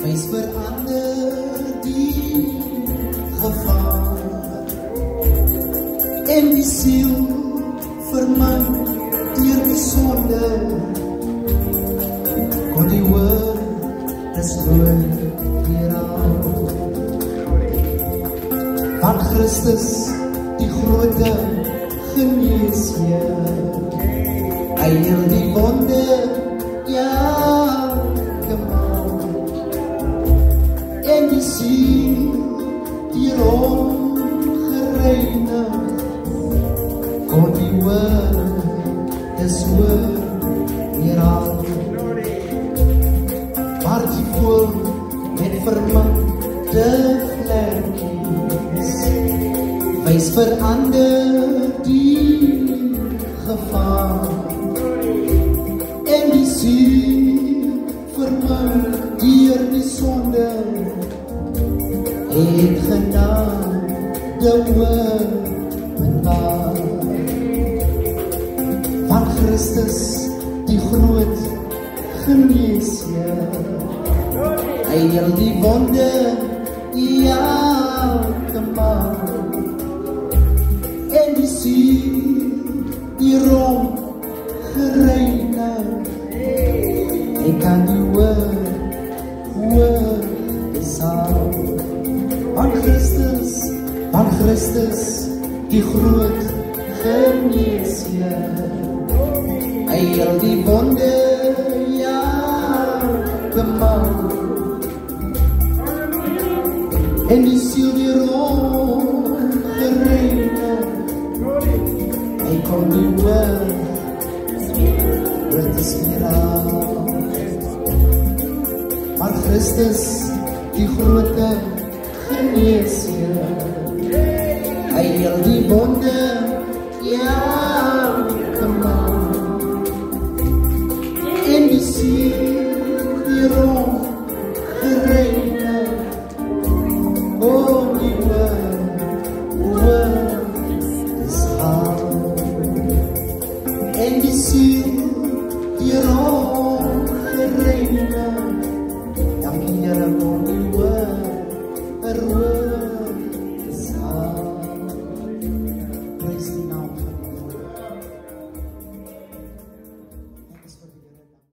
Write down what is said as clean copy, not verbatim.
Wees verander die gevaar en die siel verman deur die sonde. God die woord is nooit hieraan. Van Christus die grote geneesheer, hy heel die wonde, ja, en die siel die rond gereinig. God die woord is woord hieraan. Maar die voel met vermande vlekkies wys verander die gevaar en die siel vermand deur die sonde. Het genade openbaar van Christus die groot geneesheer, hy heel die wonde, ja, gemaak en die siel die rond gereinig. Hy kan die woord besaal van Christus die groot geneesheer, hy heel die wonde, ja, gemaak en die siel die rond gereinig. Hy kon die woord te spiraal van Christus die grote geneesheer, hy heel die wonde, ja, gemaak en die siel die rond gereinig. Oh, die woord is haar en die siel die rond gereinig. Dankie Here vir